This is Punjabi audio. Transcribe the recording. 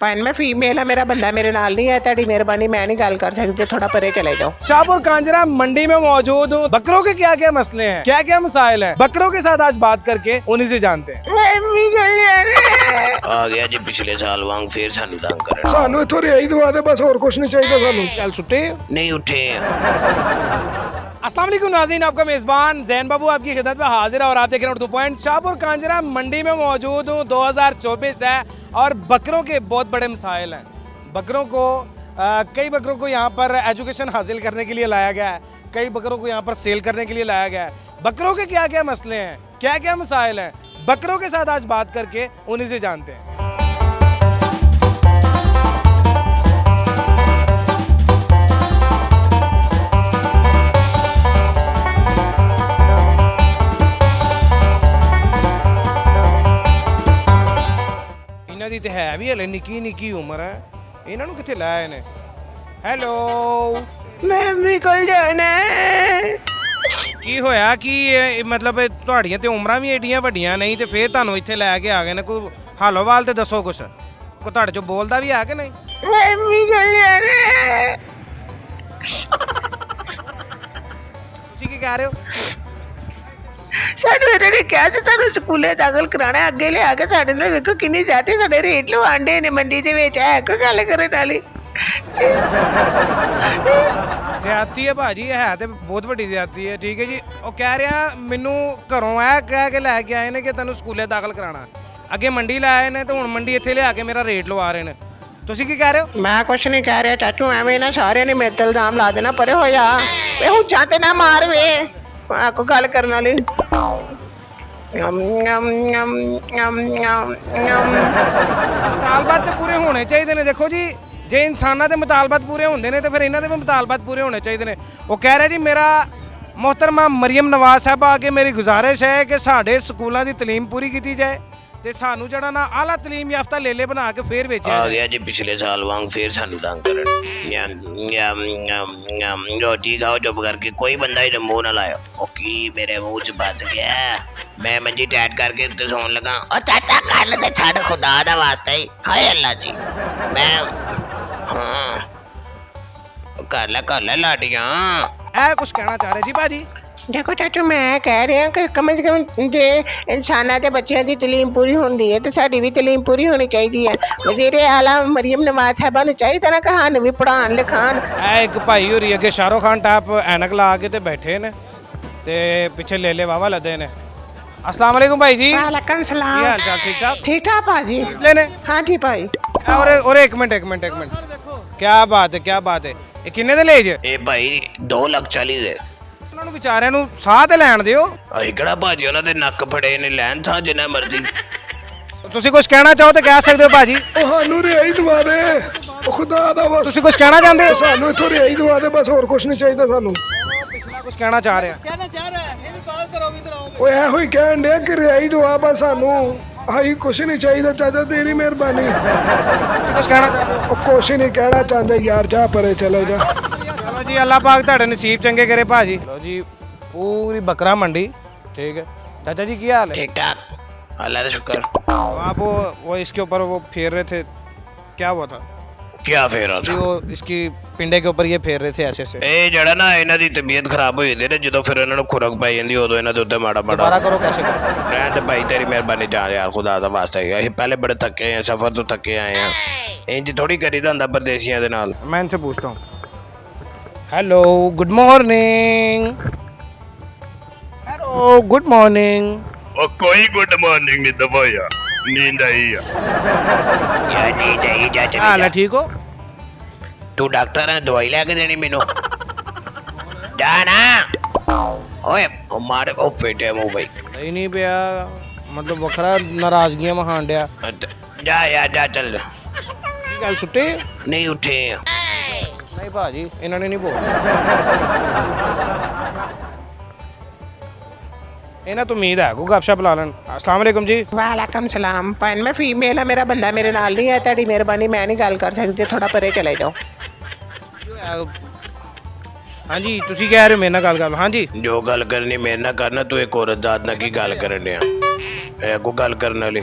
ਭਾਈ मैं फीमेल है, मेरा बंदा मेरे नाल नहीं है, ताड़ी मेहरबानी मैं नहीं गल कर सकती, थोड़ा परे चले जाओ। शाहपुर कांजरा मंडी में मौजूद हूँ। बकरों के क्या क्या मसले हैं, क्या क्या मसाइल हैं, बकरों के साथ आज बात करके उन्हीं से जानते हैं। आ गया जी पिछले साल वांग फिर सानू तंग करन ਸਾਨੂੰ ਇੱਥੋਂ ਰਿਹਾਈ ਦਵਾ ਦੇ बस, और कुछ नहीं चाहिए ਸਾਨੂੰ। कल छुट्टी नहीं उठे अस्सलाम वालेकुम नाज़रीन, आपका मेज़बान जैन बाबू आपकी खिदमत में हाजिर है और आप देख रहे हैं उर्दू पॉइंट। शाहपुर कांजरा मंडी में मौजूद हूँ। 2024 है और बकरों के बहुत बड़े मसाइल हैं। बकरों को कई बकरों को यहाँ पर एजुकेशन हासिल करने के लिए लाया गया है, कई बकरों को यहाँ पर सेल करने के लिए लाया गया है। बकरों के क्या क्या मसले हैं, क्या क्या मसाइल हैं, बकरों के साथ आज बात करके उन्हीं से जानते हैं। ਇਹਨਾਂ ਦੀ ਤੇ ਹੈ ਵੀ ਹਲੇ ਨਿੱਕੀ ਨਿੱਕੀ ਉਮਰ ਹੈ, ਇਹਨਾਂ ਨੂੰ ਕਿੱਥੇ ਲਾਇਆ ਇਹਨੇ। ਹੈਲੋ मैं निकल जाना ਕੀ ਹੋਇਆ ਕਿ ਮਤਲਬ ਤੁਹਾਡੀਆਂ ਤੇ ਉਮਰਾਂ ਵੀ ਏਡੀਆਂ ਵੱਡੀਆਂ ਨਹੀਂ ਤੇ ਫੇਰ ਤੁਹਾਨੂੰ ਇੱਥੇ ਲੈ ਕੇ ਆ ਗਏ ਨੇ। ਕੋਈ ਹਾਲੋਵਾਲ ਤੇ ਦੱਸੋ ਕੁਛ, ਕੋਈ ਤੁਹਾਡੇ ਚੋਂ ਬੋਲਦਾ ਵੀ ਹੈ ਕਿ ਨਹੀਂ। मैं निकल जाना ਤੁਸੀਂ ਕੀ ਕਹਿ ਰਹੇ ਹੋ। ਸਾਨੂੰ ਇਹਨਾਂ ਨੇ ਕਿਹਾ ਸੀ ਤੁਹਾਨੂੰ ਸਕੂਲੇ ਦਾਖਲ ਕਰਾਣਾ, ਅੱਗੇ ਲਿਆ ਕੇ ਸਾਡੇ ਨਾਲ ਵੇਖੋ ਕਿੰਨੀ ਜ਼ਿਆਦਾ ਸਾਡੇ ਰੇਟ ਲਵਾਂਡੇ ਨੇ ਮੰਡੀ ਦੇ ਵਿੱਚ। ਹੈ ਕੋਈ ਗੱਲ ਕਰਨ ਵਾਲੀ। ਜ਼ਿਆਦਤੀ ਹੈ ਭਾਜੀ, ਇਹ ਹੈ ਤੇ ਬਹੁਤ ਵੱਡੀ ਜ਼ਿਆਦਤੀ ਹੈ। ਠੀਕ ਹੈ ਜੀ, ਉਹ ਕਹਿ ਰਿਹਾ ਮੈਨੂੰ ਘਰੋਂ ਇਹ ਕਹਿ ਕੇ ਲੈ ਕੇ ਆਏ ਨੇ ਕਿ ਤੈਨੂੰ ਸਕੂਲੇ ਦਾਖਲ ਕਰਾਣਾ, ਅੱਗੇ ਮੰਡੀ ਲੈ ਆਏ ਨੇ ਤੇ ਹੁਣ ਮੰਡੀ ਇੱਥੇ ਲਿਆ ਕੇ ਮੇਰਾ ਰੇਟ ਲਵਾ ਰਹੇ ਨੇ। ਤੁਸੀਂ ਕੀ ਕਹਿ ਰਹੇ ਹੋ। ਮੈਂ ਕੁਛ ਨਹੀਂ ਕਹਿ ਰਿਹਾ ਚਾਚੂ, ਐਵੇਂ ਨਾ ਸਾਰਿਆਂ ਨੇ ਮੇਰੇ ਤੇ ਇਲਜ਼ਾਮ ਲਾ ਦੇਣਾ, ਪਰੇ ਹੋ ਜਾ। ਇਹ ਹੁੱਚਾਂ ਤੇ ਨਾ ਮਾਰ ਵੇ, ਆ ਕੋਈ ਗੱਲ ਕਰਨ ਵਾਲੀ। ਮੁਤਾਲਬਾਤ ਤੇ ਪੂਰੇ ਹੋਣੇ ਚਾਹੀਦੇ ਨੇ। ਦੇਖੋ ਜੀ, ਜੇ ਇਨਸਾਨਾਂ ਦੇ ਮੁਤਾਲਬਾਤ ਪੂਰੇ ਹੁੰਦੇ ਨੇ ਤੇ ਫਿਰ ਇਹਨਾਂ ਦੇ ਵੀ ਮੁਤਾਲਬਾਤ ਪੂਰੇ ਹੋਣੇ ਚਾਹੀਦੇ ਨੇ। ਉਹ ਕਹਿ ਰਿਹਾ ਜੀ ਮੇਰਾ ਮੁਹਤਰਮਾ ਮਰੀਮ ਨਵਾਜ਼ ਸਾਹਿਬਾ ਅੱਗੇ ਮੇਰੀ ਗੁਜ਼ਾਰਿਸ਼ ਹੈ ਕਿ ਸਾਡੇ ਸਕੂਲਾਂ ਦੀ ਤਾਲੀਮ ਪੂਰੀ ਕੀਤੀ ਜਾਏ ਤੇ ਸਾਨੂੰ ਜਿਹੜਾ ਨਾ ਆਲਾ ਤਾਲੀਮ ਯਾਫਤਾ ਲੇਲੇ ਬਣਾ ਕੇ ਫੇਰ ਵੇਚਿਆ आ ਜਾਏ। गया जी पिछले साल वांग फिर सानू तंग करन रोटी खाओ चुप करके, कोई बंदा ही मुंह ना लाया। ओ की मेरे मुंह च बच गया, मैं मंजी टैट करके उत्ते सोन लगा। ओ चाचा कल ते छड़ खुदा दा वास्ता ही, हाय अल्लाह जी। मैं हाँ कर ले लाडियां। ਇਹ ਕੁਝ ਕਹਿਣਾ ਚਾਹ ਰਹੇ ਜੀ ਭਾਜੀ। ਦੇਖੋ ਚਾਚੂ, ਮੈਂ ਕਹਿ ਰਿਹਾ ਕਿ ਕਮ ਸੇ ਕਮ ਜੇ ਇਨਸਾਨਾਂ ਦੇ ਬੱਚਿਆਂ ਦੀ ਤਾਲੀਮ ਪੂਰੀ ਹੁੰਦੀ ਹੈ ਤੇ ਸਾਡੀ ਵੀ ਤਾਲੀਮ ਪੂਰੀ ਹੋਣੀ ਚਾਹੀਦੀ ਹੈ। ਵਜ਼ੀਰ ਆਲਾ ਮਰੀਮ ਨਵਾਜ਼ ਸਾਹਿਬਾ ਨੂੰ ਚਾਹੀਦਾ ਨਾ ਕਿ ਸਾਨੂੰ ਵੀ ਪੜ੍ਹਾਉਣ ਲਿਖਾਉਣ। ਇਹ ਇੱਕ ਭਾਈ ਹੋਰੀ ਅੱਗੇ ਸ਼ਾਹਰੁਖ ਖਾਨ ਟਾਪ ਐਨਕ ਲਾ ਕੇ ਤੇ ਬੈਠੇ ਨੇ ਤੇ ਪਿੱਛੇ ਲੇਲੇ ਵਾਵਾ ਲੱਦੇ ਨੇ। अस्सलाम वालेकुम भाई जी, वालेकुम ਕੀ सलाम। ਹਾਲ ਚਾਲ, ਠੀਕ ਠਾਕ। ठीक ठाक भाजी। ਲੈਨੇ हाँ जी भाई। और एक मिनट क्या बात है ਇਹ ਕਿੰਨੇ ਦੇ ਲੈ ਜੇ। ए भाई 2,40,000 ਦੇ। ਉਹਨਾਂ ਨੂੰ ਵਿਚਾਰਿਆਂ ਨੂੰ ਸਾਹ ਤੇ ਲੈਣ ਦਿਓ। ਅਸੀਂ ਕਿਹੜਾ ਭਾਜੀ ਉਹਨਾਂ ਦੇ ਨੱਕ ਫੜੇ ਨੇ, ਲੈਣ ਸਾਂ ਜਿੰਨਾ ਮਰਜ਼ੀ। ਤੁਸੀਂ ਕੁਝ ਕਹਿਣਾ ਚਾਹੋ ਤੇ ਕਹਿ ਸਕਦੇ ਹੋ ਭਾਜੀ। ਉਹ ਸਾਨੂੰ ਰਿਹਾਈ ਦਵਾ ਦੇ, ਉਹ ਖੁਦਾ ਦਾ ਬਸ। ਤੁਸੀਂ ਕੁਝ ਕਹਿਣਾ ਚਾਹੁੰਦੇ ਹੋ। ਸਾਨੂੰ ਇੱਥੋਂ ਰਿਹਾਈ ਦਵਾ ਦੇ ਬਸ, ਹੋਰ ਕੁਝ ਨਹੀਂ ਚਾਹੀਦਾ ਸਾਨੂੰ। ਪਿਛਲਾ ਕੁਝ ਕਹਿਣਾ ਚਾਹ ਰਿਹਾ। ਉਹ ਇਹੋ ਹੀ ਕਹਿਣ ਡਿਆ ਕਿ ਰਿਹਾਈ ਦਵਾ ਬਸ ਸਾਨੂੰ, ਆਹੀ ਕੁਝ ਨਹੀਂ ਚਾਹੀਦਾ ਚਾਚਾ, ਤੇਰੀ ਮਿਹਰਬਾਨੀ। ਤੁਸੀਂ ਕੁਝ ਕਹਿਣਾ ਚਾਹੁੰਦੇ ਹੋ। ਉਹ ਕੁਛ ਨਹੀਂ ਕਹਿਣਾ ਚਾਹੁੰਦੇ ਯਾਰ, ਜਾ ਪਰੇ ਚਲੇ ਜਾ। ਚਲੋ ਜੀ, ਅੱਲਾਹ ਪਾਕ ਤੁਹਾਡੇ ਨਸੀਬ ਚੰਗੇ ਕਰੇ ਭਾਜੀ। ਲੋ ਜੀ, पूरी बकरा मंडी, ठीक है। चाचा जी क्या हाल है। ठीक ठाक अल्लाह का शुक्र। आप वो इसके ऊपर वो फेर रहे थे, क्या हुआ था। क्या फेरा जी था। वो इसकी पिंडे के ऊपर ये फेर रहे थे ऐसे से। ਇਹ ਜਿਹੜਾ ਨਾ ਇਹਨਾਂ ਦੀ ਤਬੀਅਤ ਖਰਾਬ ਹੋ ਜਾਂਦੀ ਨੇ, ਜਦੋਂ ਫਿਰ ਇਹਨਾਂ ਨੂੰ ਖੁਰਕ ਪੈ ਜਾਂਦੀ ਉਦੋਂ ਇਹਨਾਂ ਦੇ ਉੱਤੇ ਮਾੜਾ दोबारा ਮਾੜਾ करो, कैसे करो। ਰਹਿਣ ਤੇ ਭਾਈ, ਤੇਰੀ ਮਿਹਰਬਾਨੀ ਜਾ ਯਾਰ, ਖੁਦਾ ਦਾ ਵਾਸਤਾ ਹੈ। ਅਸੀਂ ਪਹਿਲੇ ਬੜੇ ਥੱਕੇ ਆ, ਸਫ਼ਰ ਤੋਂ ਥੱਕੇ ਆਏ ਆ। ਇੰਜ ਥੋੜੀ ਕਰੀਦਾ ਹੁੰਦਾ ਪਰਦੇਸੀਆਂ ਦੇ ਨਾਲ। मैं इनसे पूछता हूँ। Hello, good morning. Hello, good morning. ਉਹ ਕੋਈ ਗੁੱਡ ਮਾਰਨਿੰਗ ਨਹੀਂ ਦਵਾਇਆ, ਨੀਂਦ ਆਈ ਆ। ਯਾਰ ਨਹੀਂ ਨਹੀਂ ਜਾ क्या हाल है, ਚੱਲ, ठीक हो। ਤੂੰ ਡਾਕਟਰ ਹੈ, ਦਵਾਈ ਲੈ ਕੇ ਦੇਣੀ ਮੈਨੂੰ। ਜਾ ਨਾ ਓਏ, ਉਹ ਮਾਰੇ ਉਹ ਫੇਟੇ ਮੂੰਹ ਬਈ। नहीं नहीं पिया, मतलब वखरा नाराजगियां महान डिया। ਜਾ ਯਾਰ ਜਾ ਚੱਲ। की गल छुट्टी ਨਹੀਂ ਉੱਠੇ नहीं भाजी, इन्होंने नहीं बोला। इन्हें तो उम्मीद है को गपशप ला लें। अस्सलाम वालेकुम जी। वालेकुम सलाम। भाई मैं फीमेल है, मेरा बंदा मेरे नाल नहीं है, ताड़ी मेहरबानी मैं नहीं गल कर सकती, थोड़ा परे चले जाओ। हाँ जी, तुसी कह रहे हो मेरे नाल गल कर। हाँ जी, ਜੋ ਗੱਲ ਕਰਨੀ ਮੇਰੇ ਨਾਲ ਕਰਨਾ, ਤੂੰ ਇੱਕ ਔਰਤ ਦਾਦ ਨਾਲ ਕੀ ਗੱਲ ਕਰਨ ਡਿਆ। ਇਹ ਕੋ ਗੱਲ ਕਰਨ ਵਾਲੀ।